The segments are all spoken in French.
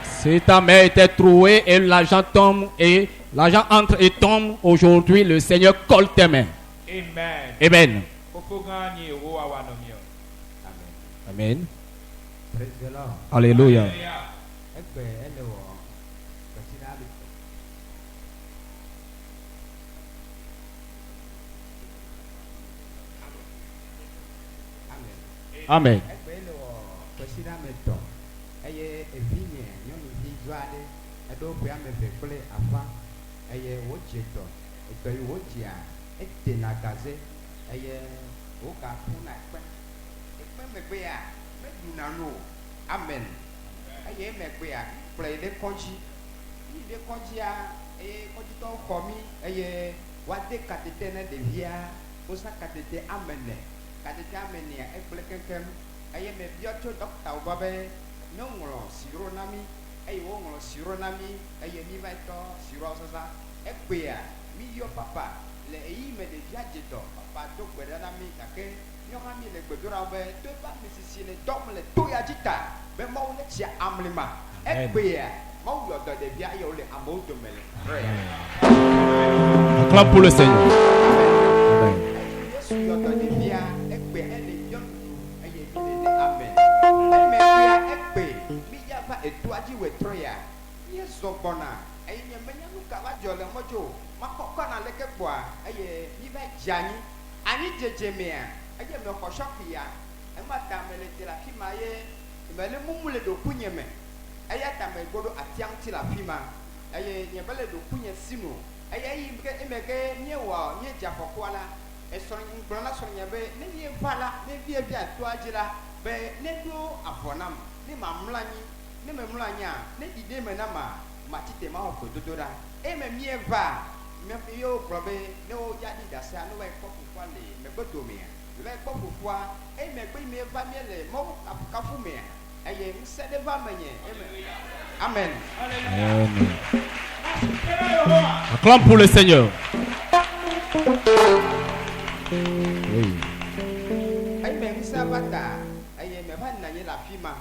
Si ta mère était trouée et l'argent tombe et l'argent entre et tombe, aujourd'hui le Seigneur colle tes mains. Amen. Amen. Amen. Amen. Praise the Lord. Alléluia. Amen. Amen. Aye me gbe a play de konji. Ni de konji a konji to ko mi wa de katete na de via o sa katete amene. Katete amene a play kenkem me bio to doctor o babe no ngolo siro nami wo ngolo siro nami mi va to siro sasa gbe a mi yo papa le me de via jeto papa to gbe na mi kake nyo ha mi le gbedora be to ba mi sisi le dom le to ya jita be mo le chia amlima egbe ya mo yo do de bia yo le amodo mele. Acclame pour le Seigneur. Yesu yo do de bia egbe ele yo eye mi le amen me bia egbe mi ya fa etu aji we troya yesu bona eye me nya lu ka wa jole mojo makoko na leke boa eye mi ba jani ani jejemea aje me ko shoki ya e ma ta me le la fima ye me le mumu le do kunye me aya ta me godo atiang ti la fima aye nye bele do kunye sino aye yi ke me ke nye wa nye ja fokwala e so ngbona so nye be ne ye fala ne bia bia to ajira be ne do afonam ne mamlanyi ne me mlanya ne dide me na ma tite ma ho dodora e me mie va me yo probe ne o jadi dasa no we ko kwale me godo me le ko fufua e me gbe me va me le mo kafu me eye se de va menye amen. Amen. Acclame pour le Seigneur. Oui. Ay me sa bata eye me va na ye la fima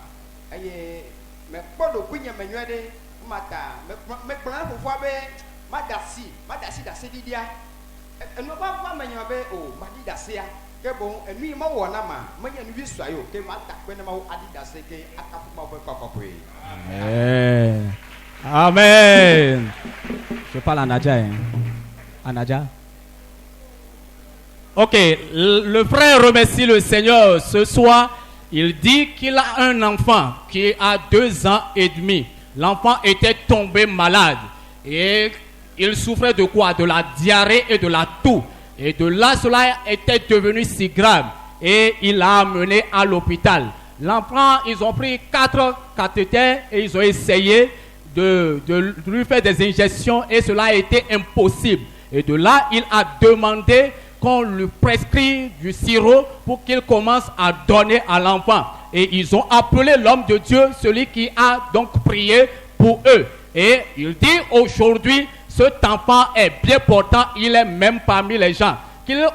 eye me podo kunya me nywede mata me plan fufua be madasi da se didia eno ba va menye be o madi da se ya ke bon enu ma wo na ma manya nu bisu ayo ke ma ta pe na ma adida se ke akafu ma bo kokopwe. Amen. Amen. Je parle en Adja. En Adja. Ok, le frère remercie le Seigneur ce soir. Il dit qu'il a un enfant qui a 2 ans et demi. L'enfant était tombé malade et il souffrait de quoi? De la diarrhée et de la toux. Et de là, cela était devenu si grave. Et il l'a amené à l'hôpital. L'enfant, ils ont pris 4 cathéters et ils ont essayé de lui faire des injections et cela a été impossible. Et de là, il a demandé qu'on lui prescrit du sirop pour qu'il commence à donner à l'enfant. Et ils ont appelé l'homme de Dieu, celui qui a donc prié pour eux. Et il dit aujourd'hui, cet enfant est bien portant, il est même parmi les gens.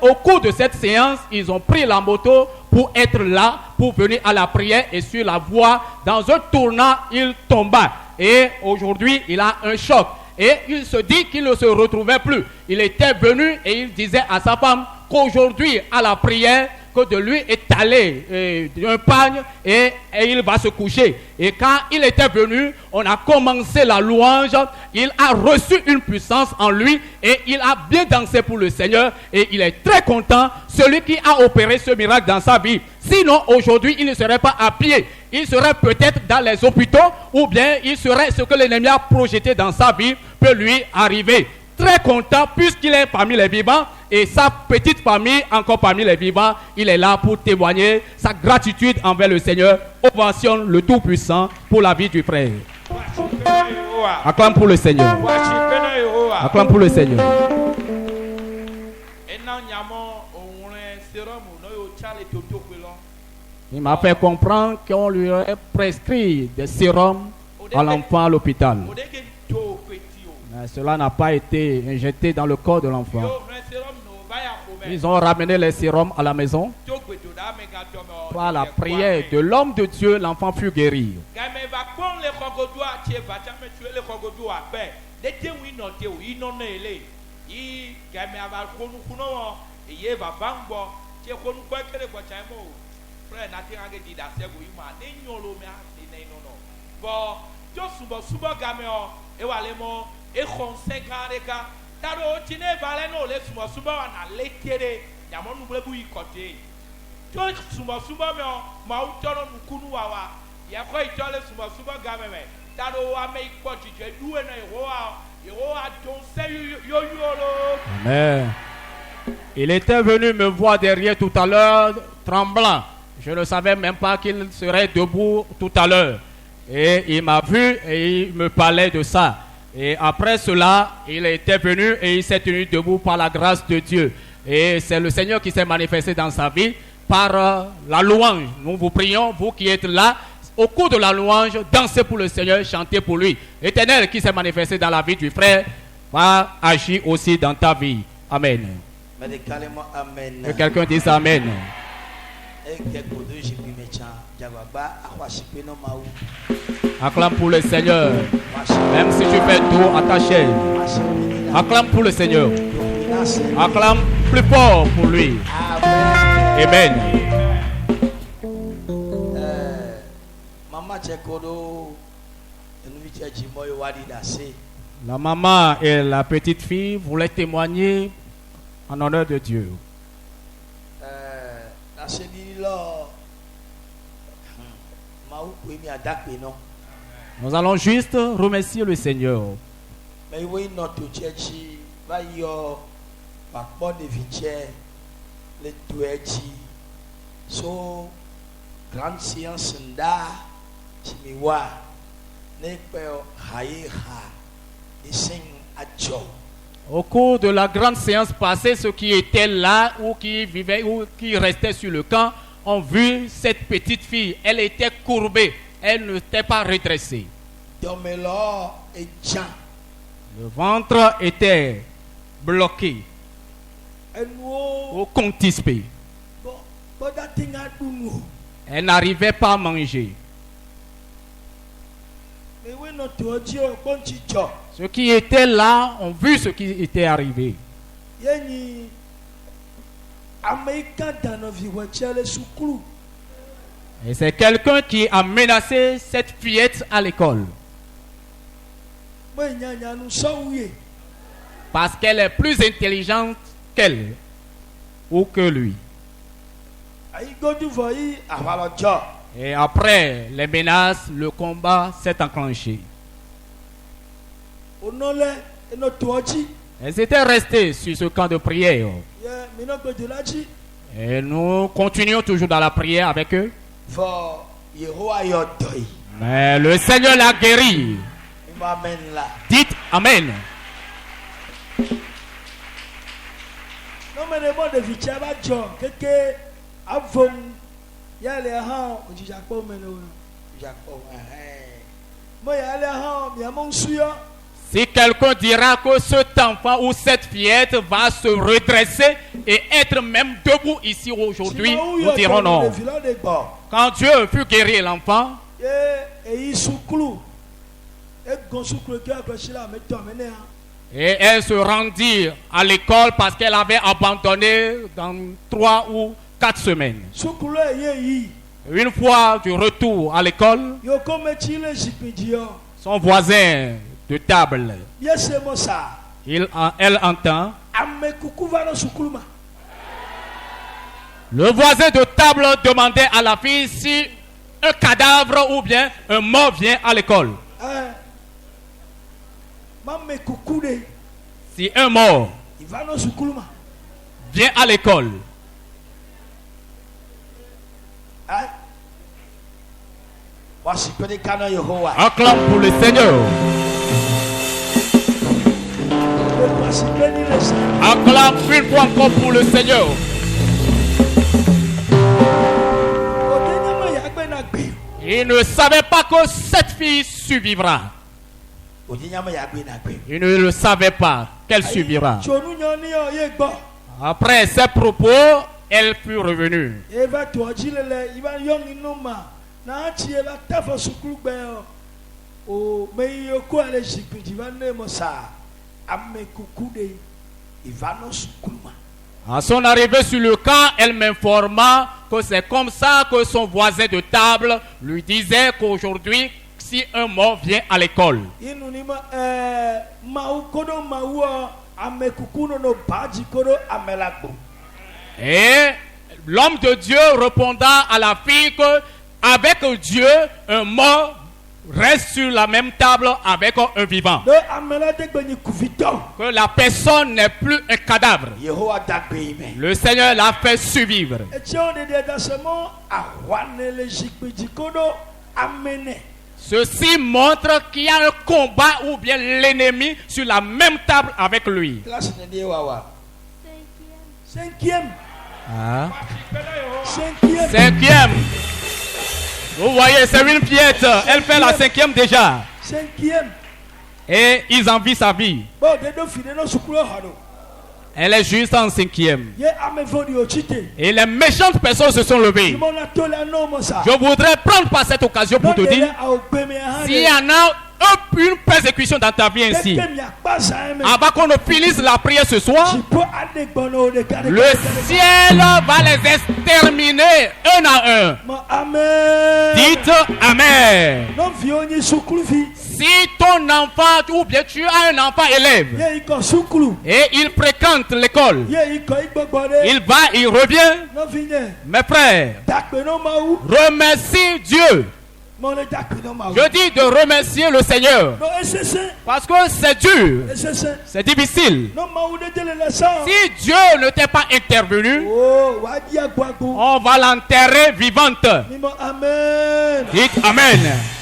Au cours de cette séance, ils ont pris la moto pour être là, pour venir à la prière et sur la voie. Dans un tournant, il tomba. Et aujourd'hui, il a un choc. Et il se dit qu'il ne se retrouvait plus. Il était venu et il disait à sa femme qu'aujourd'hui, à la prière, que de lui est allé un pagne et il va se coucher. Et quand il était venu, on a commencé la louange. Il a reçu une puissance en lui et il a bien dansé pour le Seigneur. Et il est très content, celui qui a opéré ce miracle dans sa vie. Sinon, aujourd'hui, il ne serait pas à pied. Il serait peut-être dans les hôpitaux ou bien il serait ce que l'ennemi a projeté dans sa vie peut lui arriver. Très content puisqu'il est parmi les vivants et sa petite famille encore parmi les vivants. Il est là pour témoigner sa gratitude envers le Seigneur. Ovationne le Tout-Puissant pour la vie du frère. Acclame pour le Seigneur. Acclame pour le Seigneur. Il m'a fait comprendre qu'on lui aurait prescrit des sérums à l'enfant à l'hôpital. Mais cela n'a pas été injecté dans le corps de l'enfant. Ils ont ramené les sérums à la maison Par la prière de l'homme de Dieu, l'enfant fut guéri. Amen. Il était venu me voir derrière tout à l'heure, tremblant. Je ne savais même pas qu'il serait debout tout à l'heure. Et il m'a vu et il me parlait de ça. Et après cela, il était venu et il s'est tenu debout par la grâce de Dieu. Et c'est le Seigneur qui s'est manifesté dans sa vie par la louange. Nous vous prions, vous qui êtes là, au cours de la louange, dansez pour le Seigneur, chantez pour lui. L'Éternel qui s'est manifesté dans la vie du frère va agir aussi dans ta vie. Amen. Amen. Que quelqu'un dise Amen. Acclame pour le Seigneur. Même si tu fais dos à ta chaise, acclame pour le Seigneur. Acclame plus fort pour lui. Amen. La maman et la petite fille voulaient témoigner en honneur de Dieu. Nous allons juste remercier le Seigneur. So grande séance au cours de la grande séance passée, ceux qui étaient là ou qui vivaient ou qui restaient sur le camp ont vu cette petite fille. Elle était courbée, elle n'était pas redressée. Le ventre était bloqué ou contispé. Elle n'arrivait pas à manger. Ceux qui étaient là ont vu ce qui était arrivé. Et c'est quelqu'un qui a menacé cette fillette à l'école. Parce qu'elle est plus intelligente qu'elle ou que lui. Et après les menaces, le combat s'est enclenché. Elles étaient restées sur ce camp de prière. Et nous continuons toujours dans la prière avec eux. Mais le Seigneur l'a guéri. Dites Amen. Si quelqu'un dira que cet enfant ou cette fillette va se redresser et être même debout ici aujourd'hui, nous dirons non. Quand Dieu fut guéri l'enfant, et elle se rendit à l'école parce qu'elle avait abandonné dans 3 ou 4 semaines. Une fois du retour à l'école, son voisin de table, elle entend. Le voisin de table demandait à la fille si un cadavre ou bien un mort vient à l'école. Si un mort vient à l'école, acclame pour le Seigneur. Acclame une fois encore pour le Seigneur. Il ne savait pas que cette fille survivra. Il ne le savait pas qu'elle survivra. Après ces propos, elle fut revenue. Eva toadzi le iba yɔngi noma na atsi eva tafa sukulu gbɛ o me yoko ale zikpi di va ne mo sa ame kuku de iva no sukulu ma. À son arrivée sur le camp, elle m'informa que c'est comme ça que son voisin de table lui disait qu'aujourd'hui, si un mort vient à l'école, Inu ni ma mau kodo mau ame kuku no baji kodo ame lagbo. et l'homme de Dieu répondant à la fille que avec Dieu, un mort reste sur la même table avec un vivant. Do ame la de gbenyi kuvito. Que la personne n'est plus un cadavre. Yehowa dagbe ime. Le Seigneur l'a fait survivre. Eti o de de dasemo ahwane le zikpi di kodo amene. Ceci montre qu'il y a un combat ou bien l'ennemi sur la même table avec lui. Classe ne die wawa. Cinquième. Cinquième. Cinquième. Vous voyez, c'est une pièce. Elle fait la cinquième déjà. Cinquième. Et ils envient sa vie. Bon, de do fide no sukulu hado. Elle est juste en cinquième. Ye ame vodi o chite. Et les méchantes personnes se sont levées. Imona tola no mosa. Je voudrais prendre par cette occasion pour te dire, s'il y en a une persécution dans ta vie ainsi, avant qu'on ne finisse la prière ce soir, le ciel va les exterminer un à un. Amen. Dites Amen. Non vioni sukulufi. Si ton enfant, ou bien tu as un enfant élève, Ye iko sukulu. et il fréquente l'école, Ye iko igbobode. il va, il revient, Non vigne. mes frères, Dakpe no mau. remercie Dieu. Mon le dakpe no mau. Je dis de remercier le Seigneur, No esese. parce que c'est dur, Esese. c'est difficile. No mau de tele la sa. Si Dieu ne t'est pas intervenu, Oh, wa di agwago. on va l'enterrer vivante. Mimo amen. Dites Amen.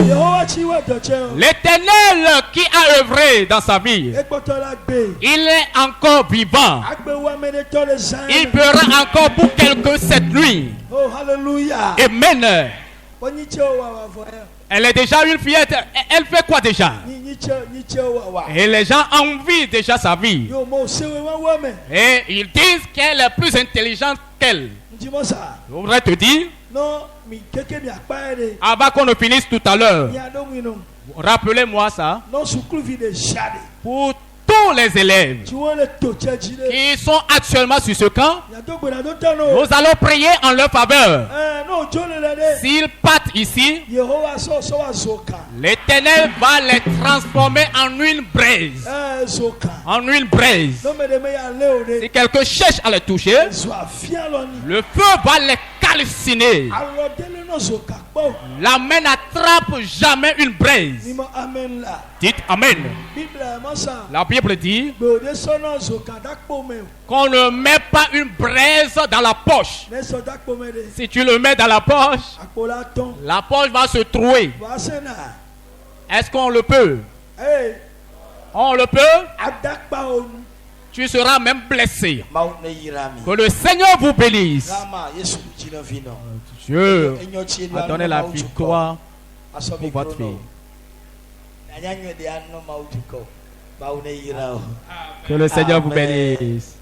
Yehowa chiwa doche. L'Éternel qui a œuvré dans sa vie, Ekpoto la gbe. il est encore vivant. Agbe wa mene to le zan. Il fera encore pour quelques cette nuit. Oh, hallelujah. Amen. Onyiche wa wa voya. Elle est déjà une fillette. Elle fait quoi déjà? Niche wa wa. Et les gens envient déjà sa vie. Yo mo sewe wa wa me. Et ils disent qu'elle est plus intelligente qu'elle. Ndimo sa. Je voudrais te dire, Non, mi keke mi akpa ere. avant qu'on ne finisse tout à l'heure, Mi ado wino. rappelez-moi ça, Non sukulu vi de shade. pour tous les élèves Tu vois le to cheji de. qui sont actuellement sur ce camp, Ya do gbera do tano. nous allons prier en leur faveur. Non, jole le de. S'ils partent ici, Yehowa so wa zoka. l'Éternel va les transformer en une braise. Zoka. En une braise. Non me de me ya le o de. Si quelqu'un cherche à les toucher, Soit fier loni. le feu va les calciner. Alo dele no zoka po. La main n'attrape jamais une braise. Mimo amen la. Dites Amen. Bible mo sa. La Bible dit Be de sono zoka dakpo me. qu'on ne met pas une braise dans la poche. Ne so dakpo me de. Si tu le mets dans la poche, Akola ton. la poche va se trouer. Wa sena. Est-ce qu'on le peut? Hey, On le peut? adakpa onu. Tu seras même blessé. Mau ne yirami. Que le Seigneur vous bénisse. Rama Yesu jina vino. Dieu Enyoti a donné la victoire pour votre fille. Nyanyo de anno mau tuko. Mau ne yirao. Que le Seigneur vous Amen. bénisse.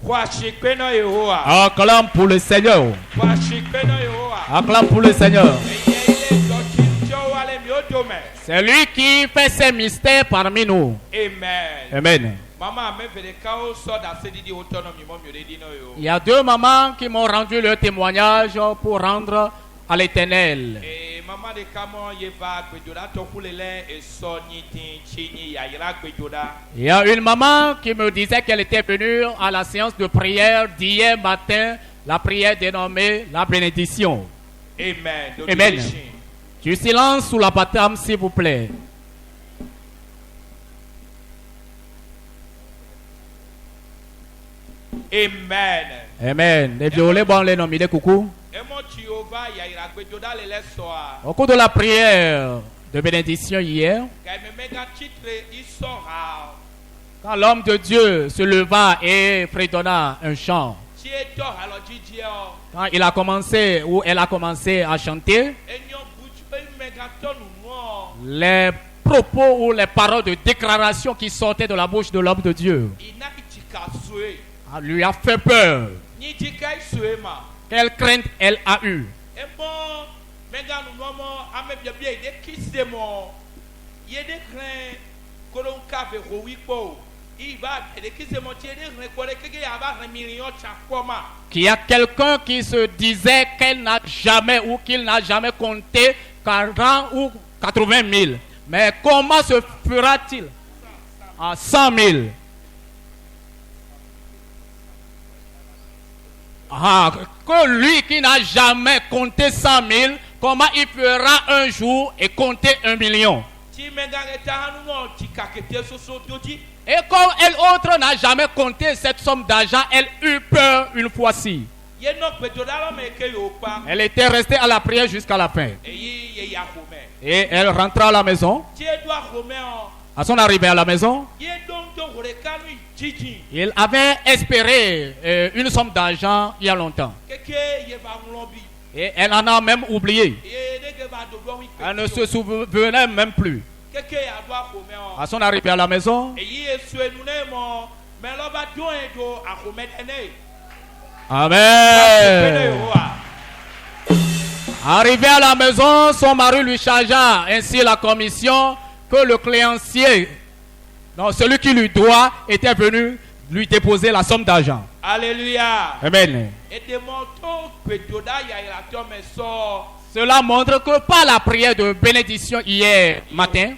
Washikwe no Yehowa. Acclame pour le Seigneur. Washikwe no Yehowa. Acclame pour le Seigneur. Eye ile doki njo wale miodome. C'est lui qui fait ses mystères parmi nous. Amen. Amen. Mama me vele kao so da sedidi autonomy mo mioredi no yo. Il y a deux mamans qui m'ont rendu leur témoignage pour rendre à l'Éternel. Eh mama de kamo yeva gbejoda to kulele e so nyitin chini ya ira gbejoda. Il y a une maman qui me disait qu'elle était venue à la séance de prière d'hier matin, la prière dénommée la bénédiction. Amen. Amen. Du silence sous la baptême, s'il vous plaît. Amen. Amen. Les violets, bon, les nommés, coucou. Emo Jehova ya ira gbejoda le lesoa. Au cours de la prière de bénédiction hier, Ga me mega titre isora. quand l'homme de Dieu se leva et fredonna un chant, Ti eto halo jijie o. quand il a commencé ou elle a commencé à chanter, Enyo buju mega tonu no. les propos ou les paroles de déclaration qui sortaient de la bouche de l'homme de Dieu Inaki chika sue. lui a fait peur. Ni dikai suema. Quelle crainte elle a eue. Et bon, maintenant nous nommons Amé bien bien des kisses mon. Il y a des craintes que l'on cave roui po. Il va des kisses mon tirer reconnaître qu'il y a un million chaque fois. Qu'il y a quelqu'un qui se disait qu'elle n'a jamais ou qu'il n'a jamais compté 40 ou 80 000. Mais comment se fera-t-il à 100 000? Ah, que lui qui n'a jamais compté 100 000, comment il fera un jour et compter 1 million? Et comme elle autre n'a jamais compté cette somme d'argent, elle eut peur une fois-ci. Elle était restée à la prière jusqu'à la fin. Et elle rentra à la maison. À son arrivée à la maison, il avait espéré une somme d'argent il y a longtemps. Et elle en a même oublié. Elle ne se souvenait même plus. À son arrivée à la maison, amen. Arrivé à la maison, son mari lui chargea ainsi la commission que le créancier, non, celui qui lui doit, était venu lui déposer la somme d'argent. Alléluia. Amen. Et de montants que Doda Yairaton me sort. Cela montre que par la prière de bénédiction hier matin,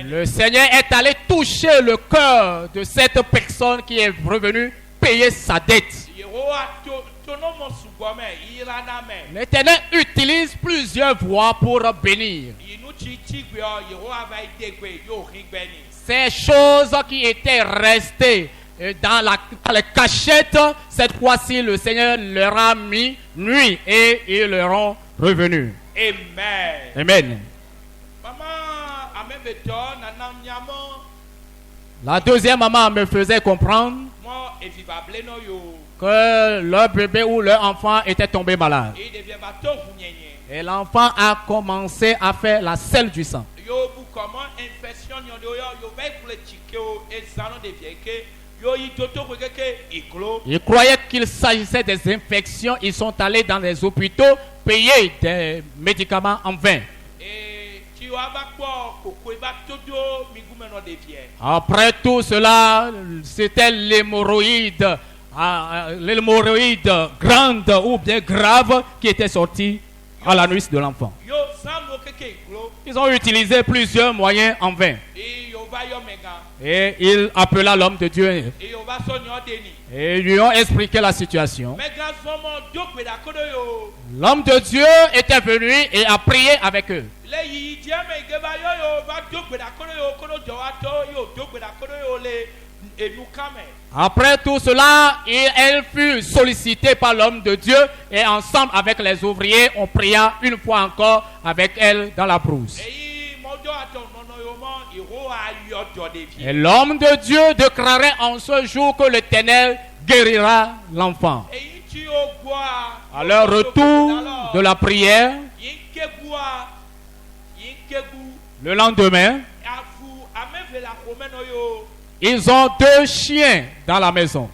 le Seigneur est allé toucher le cœur de cette personne qui est revenue payer sa dette. L'Éternel utilise plusieurs voies pour bénir. Ces choses qui étaient restées dans les cachettes, cette fois-ci le Seigneur leur a mis nuit et ils leur ont revenu. Amen. Amen. La deuxième maman me faisait comprendre que leur bébé ou leur enfant était tombé malade. Et l'enfant a commencé à faire la selle du sang. Ils croyaient qu'il s'agissait des infections. Ils sont allés dans les hôpitaux payer des médicaments en vain. Après tout cela, c'était l'hémorroïde grande ou bien grave qui était sortie à la nuit de l'enfant. Ils ont utilisé plusieurs moyens en vain. Et il appela l'homme de Dieu et lui ont expliqué la situation. L'homme de Dieu était venu et a prié avec eux. Après tout cela, elle fut sollicitée par l'homme de Dieu et ensemble avec les ouvriers, on pria une fois encore avec elle dans la brousse. Et l'homme de Dieu déclarait en ce jour que l'Éternel guérira l'enfant. À leur retour de la prière, le lendemain, ils ont deux chiens dans la maison.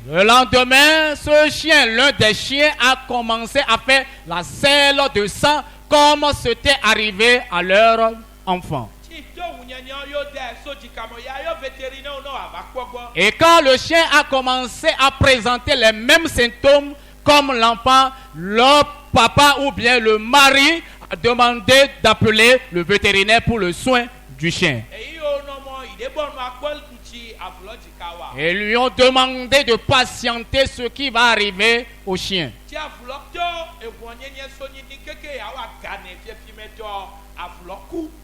Le lendemain, ce chien, l'un des chiens, a commencé à faire la selle de sang comme c'était arrivé à leur enfant. Et quand le chien a commencé à présenter les mêmes symptômes comme l'enfant, le papa ou bien le mari a demandé d'appeler le vétérinaire pour le soin du chien. Et lui ont demandé de patienter ce qui va arriver au chien.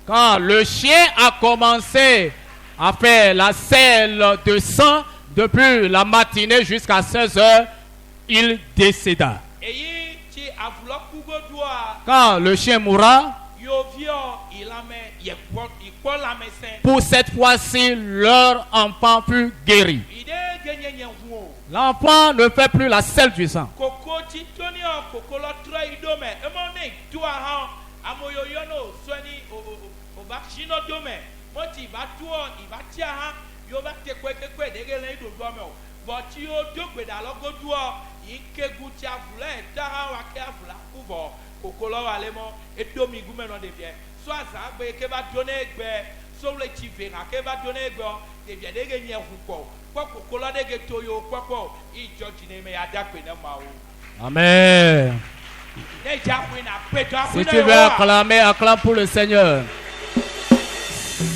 Quand le chien a commencé à faire la selle de sang, depuis la matinée jusqu'à 16 heures, il décéda. Quand le chien mourra, pour cette fois-ci, leur enfant fut guéri. L'enfant ne fait plus la selle du sang. va chino dome moi tu va toi il va tia ha yo va te kwe de gele do do me o but you do gbe da lo go do yi ke gu tia vula e ta ha wa ke vula ku bo kokolo wa le mo e do mi gu me no de bien so aza gbe ke ba donner gbe so le ti ve na ke ba donner gbe de bien de ge nye hu ko kokolo de ge to yo ko I judge ne me ya da pe na ma o. Amen. Si tu veux acclamer, acclame pour le Seigneur.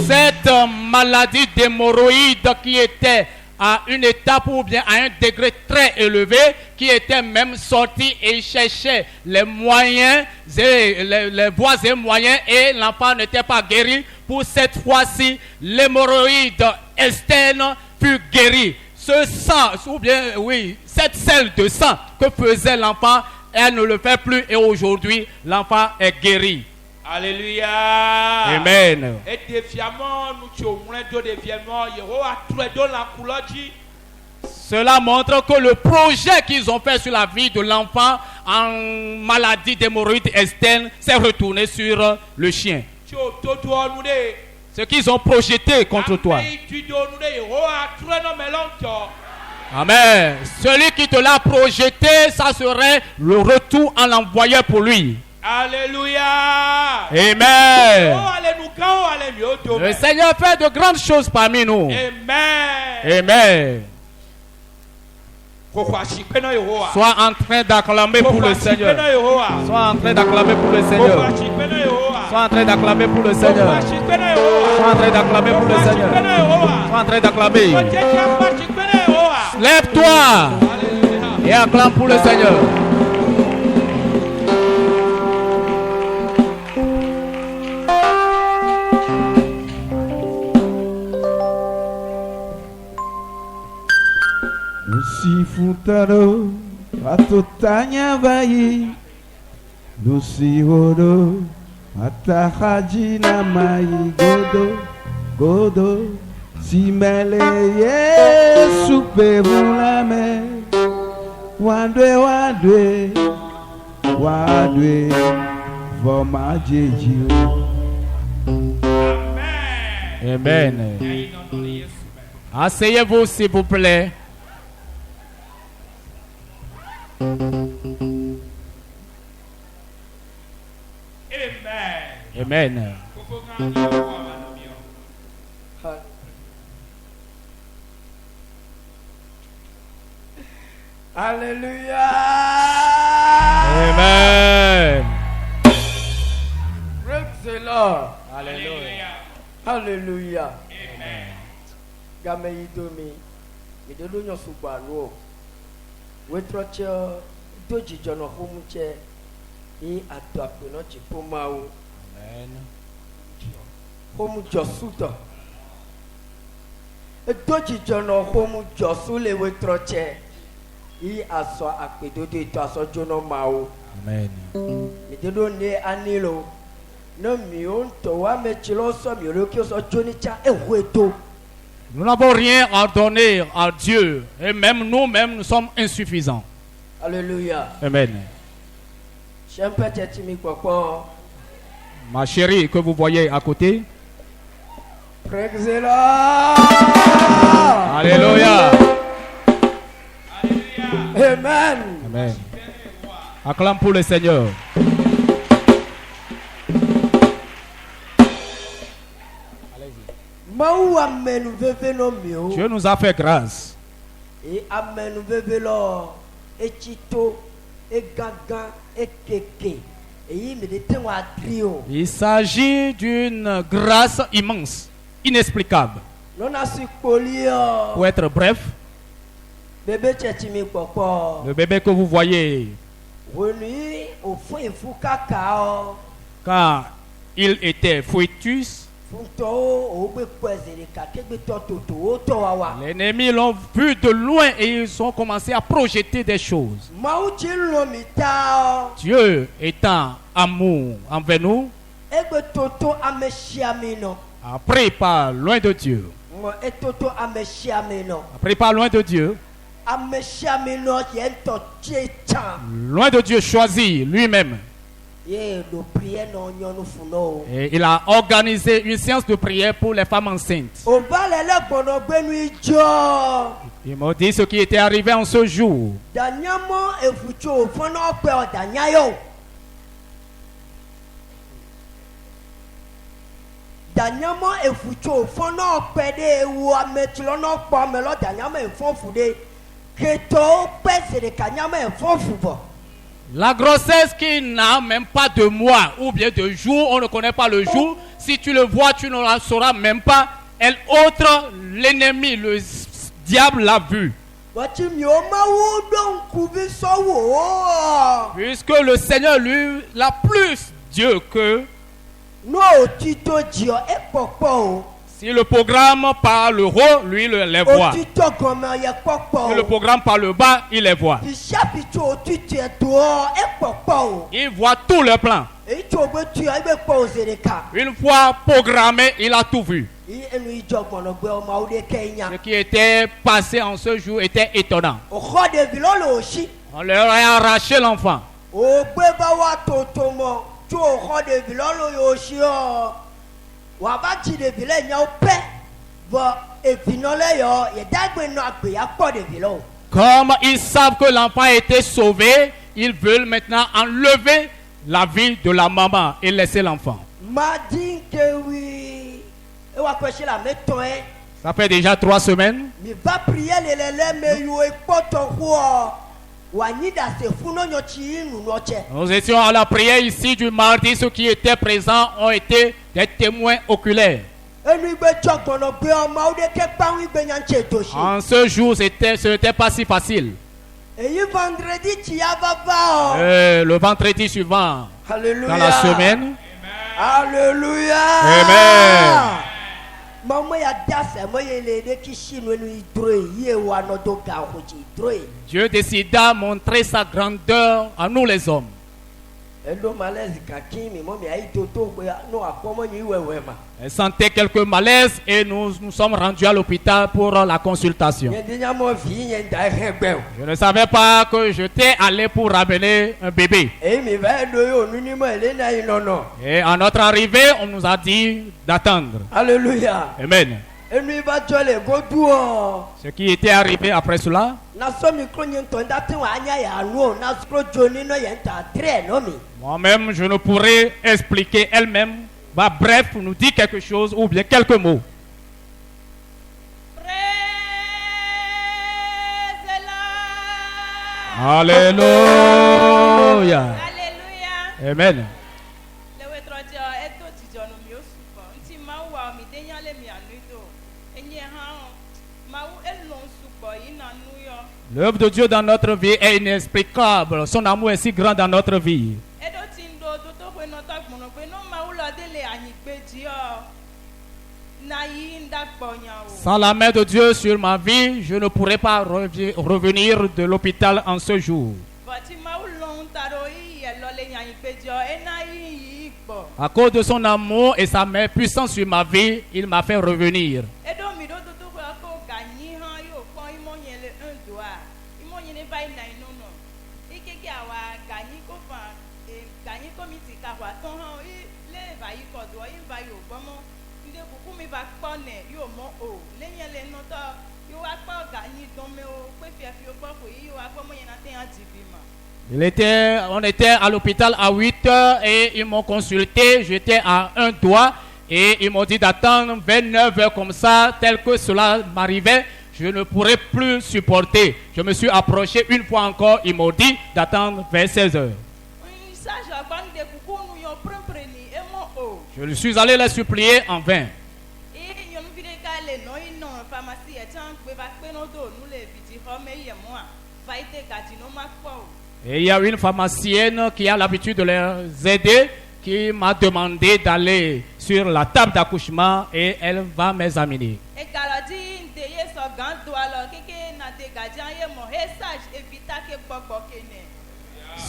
Cette maladie d'hémorroïde qui était à une étape ou bien à un degré très élevé, qui était même sorti et cherchait les moyens, les voies et moyens, et l'enfant n'était pas guéri. Pour cette fois-ci, l'hémorroïde externe fut guérie. Ce sang, ou bien, oui, cette selle de sang que faisait l'enfant, elle ne le fait plus et aujourd'hui, l'enfant est guéri. Alléluia. Amen. Et défiamment, nous de défiamment, cela montre que le projet qu'ils ont fait sur la vie de l'enfant en maladie d'hémorroïde externe s'est retourné sur le chien. Ce qu'ils ont projeté contre toi. Amen. Celui qui te l'a projeté, ça serait le retour en l'envoyeur pour lui. Alléluia. Amen. Le Seigneur fait de grandes choses parmi nous. Amen. Amen. Sois en train d'acclamer pour le Seigneur. Sois en train d'acclamer pour le Seigneur. Sois en train d'acclamer pour le Seigneur. Sois en train d'acclamer pour le Seigneur. Sois en train d'acclamer. Lève-toi et acclame pour le Seigneur. Lucifutaro atotanya bayi Lucioro atahajina mai godo simele Yesu perulame wadwe vomajeji. Amen. Asseyez-vous s'il vous plaît. Amen. Alléluia. Amen. Praise the Lord. Alléluia. Alléluia. Amen. Game idomi. Midelo nyosubalo. Wetroche doji jono homuche. I atwape no chipomao. Amen. Homu josuto. Doji jono homu josule wetroche. I aso akpedodo ito aso jono mao. Amen. Midelo ne anilo. No mionto wa mechilo so miolokio so jonicha ehweto. Nous n'avons rien à donner à Dieu. Et même nous-mêmes, nous sommes insuffisants. Alléluia. Amen. Ma chérie que vous voyez à côté. Praise the Lord. Alléluia. Amen. Amen. Acclame pour le Seigneur. Dieu nous a fait grâce. Et amen vevelo echito egaga ekeke. Il s'agit d'une grâce immense, inexplicable. Pour être bref, le bébé que vous voyez, quand il était fœtus, les ennemis l'ont vu de loin et ils ont commencé à projeter des choses. Dieu étant amour envers nous, après pas loin de Dieu. Après pas loin de Dieu. Loin de Dieu choisi lui-même. Ye do prière non nyonu funo. Et il a organisé une séance de prière pour les femmes enceintes. O balele bono gbenu ijo. Il m'a dit ce qui était arrivé en ce jour. Danyamo efucho fono pe o danyayo. Danyamo efucho fono pe de wo ametlo no po melo danyamo efonfu de keto pese de kanyamo efonfu bo. La grossesse qui n'a même pas de mois ou bien de jours, on ne connaît pas le jour. Si tu le vois, tu ne la sauras même pas. Elle autre, l'ennemi, le diable l'a vu. Puisque le Seigneur, lui, l'a plus Dieu que... Si le programme par le haut, lui, les voit. Si le programme par le bas, il les voit. Il voit tous les plans. Une fois programmé, il a tout vu. Ce qui était passé en ce jour était étonnant. On leur a arraché l'enfant. Comme ils savent que l'enfant a été sauvé, ils veulent maintenant enlever la vie de la maman et laisser l'enfant. Ça fait déjà 3 semaines. Nous étions à la prière ici du mardi. Ceux qui étaient présents ont été des témoins oculaires. En ce jour, ce n'était pas si facile. Le vendredi suivant, dans la semaine. Alléluia. Amen. Dieu décida de montrer sa grandeur à nous les hommes. Elle sentait quelques malaises et nous sommes rendus à l'hôpital pour la consultation. Je ne savais pas que j'étais allé pour ramener un bébé. Et à notre arrivée, on nous a dit d'attendre. Alléluia. Amen. Ce qui était arrivé après cela, moi-même, je ne pourrais expliquer elle-même. Bah, bref, nous dit quelque chose ou bien quelques mots. Alléluia. Amen. L'œuvre de Dieu dans notre vie est inexplicable. Son amour est si grand dans notre vie. Sans la main de Dieu sur ma vie, je ne pourrais pas revenir de l'hôpital en ce jour. À cause de son amour et sa main puissante sur ma vie, il m'a fait revenir. On était à l'hôpital à 8h et ils m'ont consulté. J'étais à un doigt et ils m'ont dit d'attendre 29h comme ça, tel que cela m'arrivait. Je ne pourrais plus supporter. Je me suis approché une fois encore. Ils m'ont dit d'attendre vers 16h. Je suis allé les supplier en vain. Et il y a une pharmacienne qui a l'habitude de les aider qui m'a demandé d'aller sur la table d'accouchement et elle va m'examiner.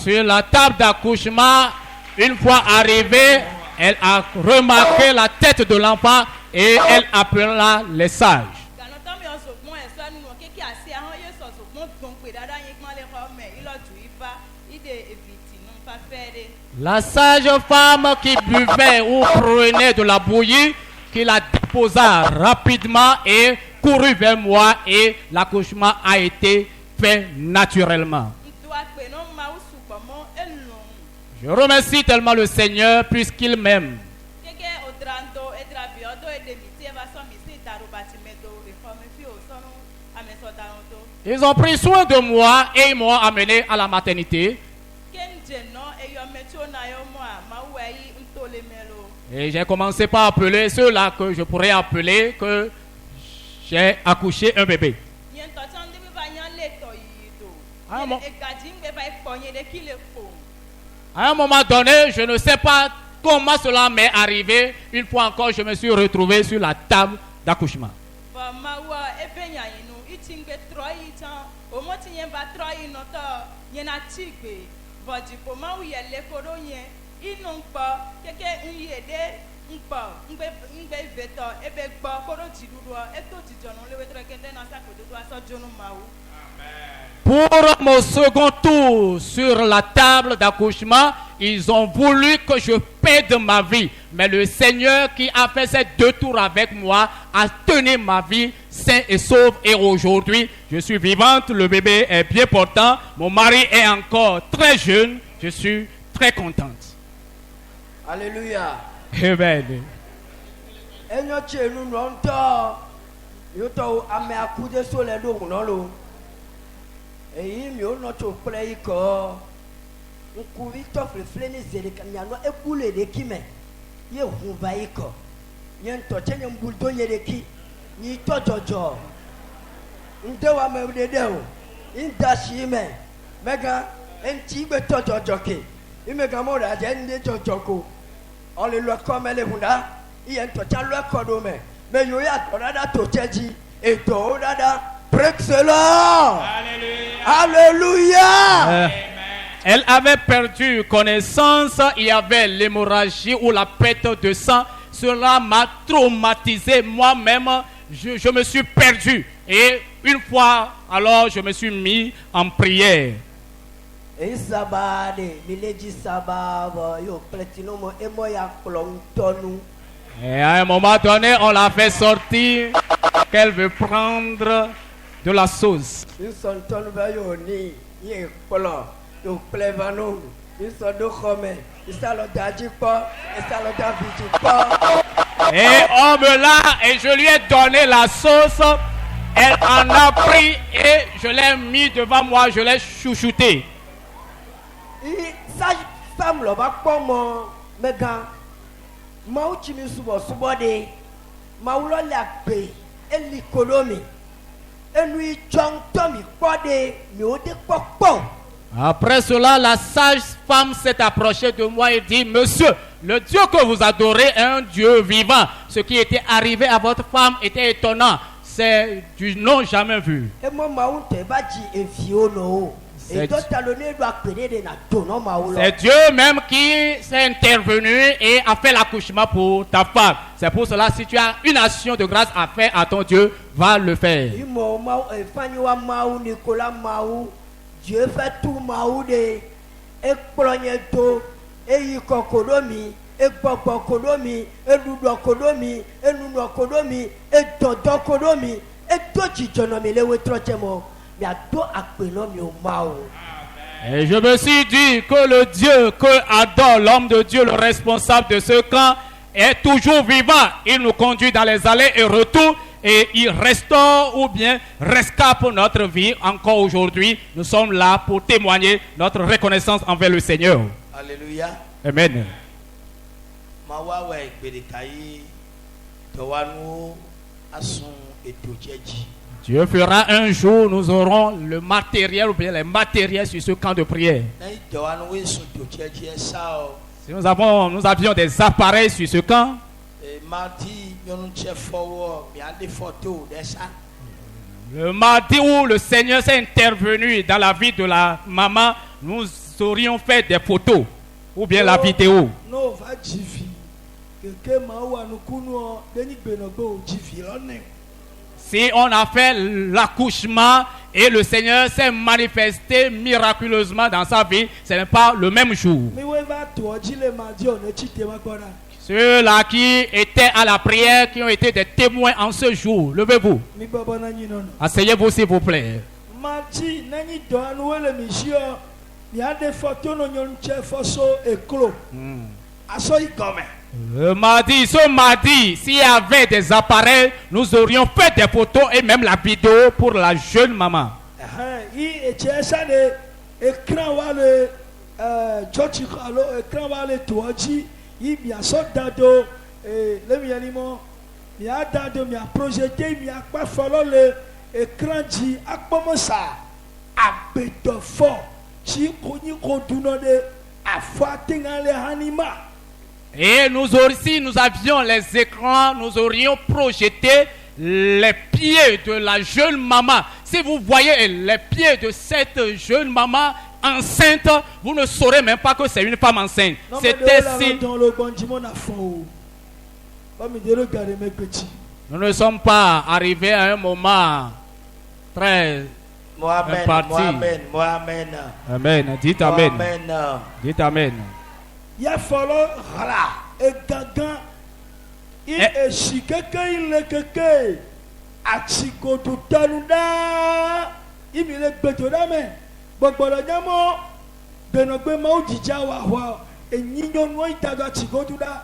Sur la table d'accouchement, une fois arrivée, elle a remarqué la tête de l'enfant et elle appela les sages. La sage femme qui buvait ou prenait de la bouillie, qui la déposa rapidement et courut vers moi et l'accouchement a été fait naturellement. Je remercie tellement le Seigneur puisqu'il m'aime. Ils ont pris soin de moi et ils m'ont amené à la maternité. Et j'ai commencé par appeler ceux-là que je pourrais appeler que j'ai accouché un bébé. À un moment donné, je ne sais pas comment cela m'est arrivé. Une fois encore, je me suis retrouvé sur la table d'accouchement. Pour mon second tour sur la table d'accouchement, ils ont voulu que je perde ma vie. Mais le Seigneur qui a fait ces 2 tours avec moi a tenu ma vie sain et sauve. Et aujourd'hui, je suis vivante, le bébé est bien portant, mon mari est encore très jeune. Je suis très contente. Alléluia. Amen. Eyi mi o nɔ tso kple yi kɔ ŋkuvi tɔfli fli ni ze ɖeka mianɔ ebule ɖeki me ye ʋu va yi kɔ nye ŋutɔ tse nye ŋbudo nye ɖeki nyi tɔ dzɔdzɔ ŋde wa me ɖeɖe o ŋda si me mega eŋti gbe tɔ dzɔdzɔ ke imega mo ɖa dze ŋde dzɔdzɔ ko ɔle lɔ kɔ me le ʋu ɖa iye ŋutɔ tsa lɔ kɔ ɖo me yo ya tɔ ɖaɖa to tse dzi etɔwo ɖaɖa. Praise the Lord. Alléluia. Elle avait perdu connaissance, il y avait l'hémorragie ou la perte de sang. Cela m'a traumatisé moi-même. Je me suis perdu. Et une fois, alors je me suis mis en prière. Et à un moment donné, on l'a fait sortir qu'elle veut prendre de la sauce. Et on me l'a et je lui ai donné la sauce. Elle en a pris et je l'ai mis devant moi, je l'ai chouchouté. Après cela, la sage femme s'est approchée de moi et dit: Monsieur, le Dieu que vous adorez est un Dieu vivant. Ce qui était arrivé à votre femme était étonnant. C'est du non jamais vu. C'est Dieu même qui s'est intervenu et a fait l'accouchement pour ta femme. C'est pour cela, si tu as une action de grâce à faire à ton Dieu, va le faire. Dieu fait tout maoude et plongeto et yikokolomi et bokokolomi et ludokolomi et nunokolomi et dodokolomi et dojijonomi le wetrochemo ya do akpelomi o mao. Et je me suis dit que le Dieu que adore l'homme de Dieu, le responsable de ce camp, est toujours vivant. Il nous conduit dans les allées et retours. Et il restaure ou bien rescape notre vie encore aujourd'hui. Nous sommes là pour témoigner notre reconnaissance envers le Seigneur. Alléluia. Amen. Dieu fera un jour, nous aurons le matériel ou bien les matériels sur ce camp de prière. Si nous avions des appareils sur ce camp, le mardi où le Seigneur s'est intervenu dans la vie de la maman, nous aurions fait des photos ou bien la vidéo. Si on a fait l'accouchement et le Seigneur s'est manifesté miraculeusement dans sa vie. Ce n'est pas le même jour. mi wo va to dzi le mardi on ne tite ma kpɔna. Ceux-là qui étaient à la prière, qui ont été des témoins en ce jour, levez-vous. mi bɔbɔ na nyi nɔnɔ. Asseyez-vous s'il vous plaît. Mardi nanyi dɔ anuwo le mi zi yɔ mia de fɔto no nyɔnu tse fɔso eklo. Aso yi gɔmɛ. Ce mardi, s'il y avait des appareils, nous aurions fait des photos et même la vidéo pour la jeune maman. Yi etse sa de ekran wa le tsɔtsi alo ekran wa le toa dzi yi miasɔ da do le mia ni mɔ mia da do mia projete mia kpa fɔlɔ le ekran dzi akpɔmɔ sa agbedɔfɔ tsi konyi ko dunɔ de afɔ ateŋa le hanima. Et si nous avions les écrans, nous aurions projeté les pieds de la jeune maman. Si vous voyez les pieds de cette jeune maman enceinte, vous ne saurez même pas que c'est une femme enceinte. C'était si... Nous ne sommes pas arrivés à un moment très imparti. Amen. Dites amen. Dites amen. Ya fɔlɔ ɣla egangan i esi keke yi le keke atsigodo tanu ɖaa i mi le gbedo ɖa me gbɔgbɔlɔ nyamɔ benɔgbe mawo dzidza wa hɔ enyi nyɔnuwo yi ta do atsigodo ɖa.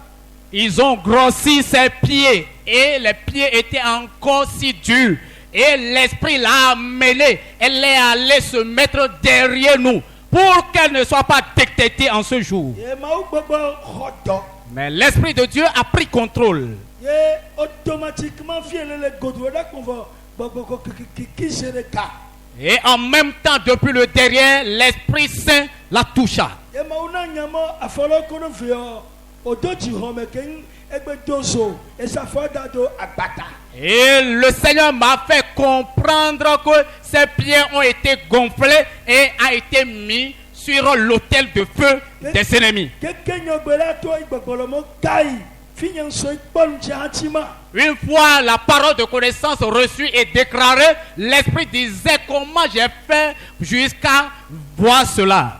Ils ont grossi ses pieds et les pieds étaient encore si durs et l'esprit l'a amené. Elle est allée se mettre derrière nous pour qu'elle ne soit pas détectée en ce jour. Mais l'Esprit de Dieu a pris contrôle. Et en même temps, depuis le derrière, l'Esprit Saint la toucha. Et le Seigneur m'a fait comprendre que ses pieds ont été gonflés et a été mis sur l'autel de feu des ennemis. Une fois la parole de connaissance reçue et déclarée, l'Esprit disait comment j'ai fait jusqu'à voir cela.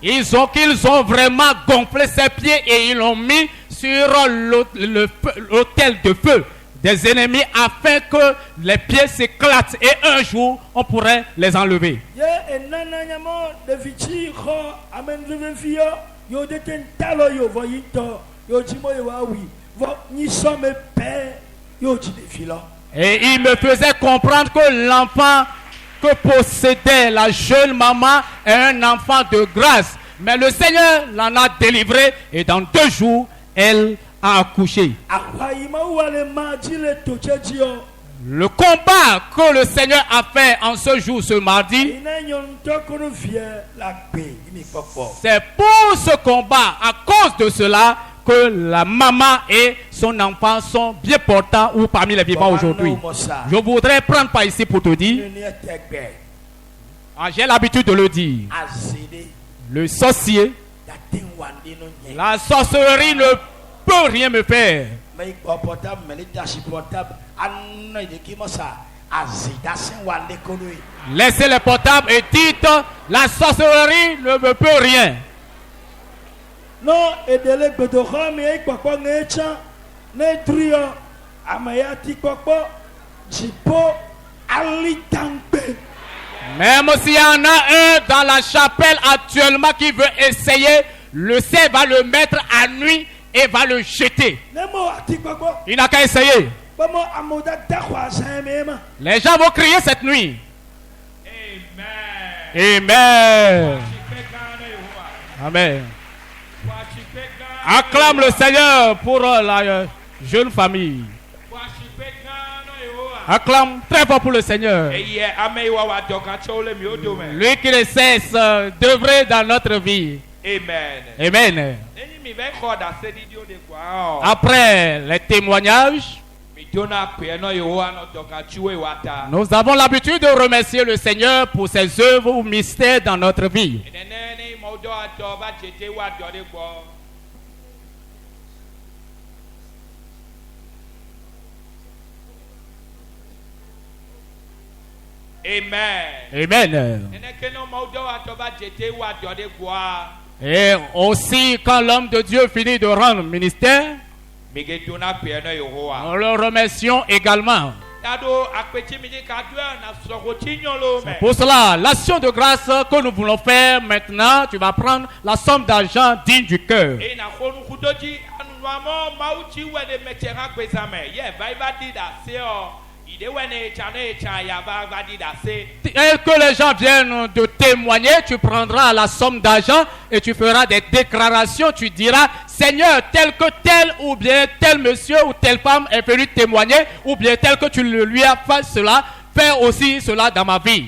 Ils ont vraiment gonflé ses pieds et ils l'ont mis sur l'autel de feu des ennemis afin que les pieds s'éclatent et un jour on pourrait les enlever. Et il me faisait comprendre que l'enfant que possédait la jeune maman est un enfant de grâce. Mais le Seigneur l'en a délivré et dans 2 jours, elle a accouché. Le combat que le Seigneur a fait en ce jour, ce mardi, c'est pour ce combat, à cause de cela, que la maman et son enfant sont bien portants ou parmi les vivants aujourd'hui. Je voudrais prendre par ici pour te dire, j'ai l'habitude de le dire, le sorcier, la sorcellerie ne peut rien me faire. Laissez les portables et dites, la sorcellerie ne me peut rien. Non, edele gbedoxɔ mi ekpɔkpɔ ŋe tsã ne driyɔ ameya ti kpɔkpɔ dzipo ali tangbe. Même s'il y en a un dans la chapelle actuellement qui veut essayer, le ciel va le mettre à nuit et va le jeter. Il n'a qu'à essayer. Les gens vont crier cette nuit. Amen. Amen. Amen. Acclame le Seigneur pour la jeune famille. Acclame très fort pour le Seigneur. Lui qui ne cesse d'œuvrer dans notre vie. Amen. Amen. Après les témoignages, nous avons l'habitude de remercier le Seigneur pour ses œuvres ou mystères dans notre vie. do ado ba jete wa do de gbo. Amen. Amen. Nene ke no ma do ado ba jete wa do de gbo. Et aussi, quand l'homme de Dieu finit de rendre ministère, Mege do na pe no Yehowa. nous le remercions également. Dado akpeti mi de ka do na soro ti nyon lo me. Pour cela, l'action de grâce que nous voulons faire maintenant, tu vas prendre la somme d'argent digne du cœur. E na khonu kudoji anu mo ma uchi we de metera kwezame. Ye Bible did that say o. Ide we ne chane cha ya ba di da se. Et que les gens viennent de témoigner, tu prendras la somme d'argent et tu feras des déclarations. Tu diras, Seigneur, tel que tel ou bien tel monsieur ou telle femme est venu témoigner, ou bien tel que tu lui as fait cela, fais aussi cela dans ma vie.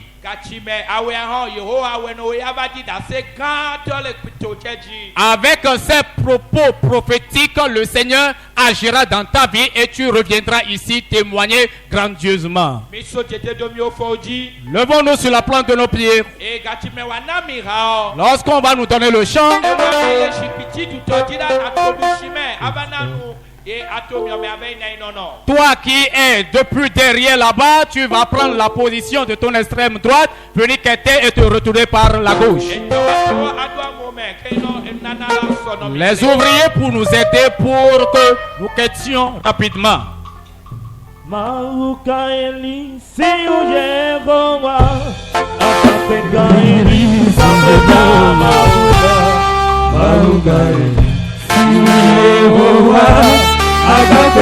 Avec ces propos prophétiques, le Seigneur agira dans ta vie et tu reviendras ici témoigner grandiosement. Levons-nous sur la plante de nos pieds. Lorsqu'on va nous donner le chant, toi qui es depuis derrière là-bas, tu vas prendre la position de ton extrême droite, venir quitter et te retourner par la gauche. Les ouvriers pour nous aider pour que nous quittions rapidement. Agape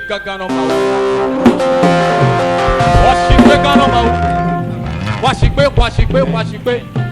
gagano mau. Washikwe gano mau. Washikwe.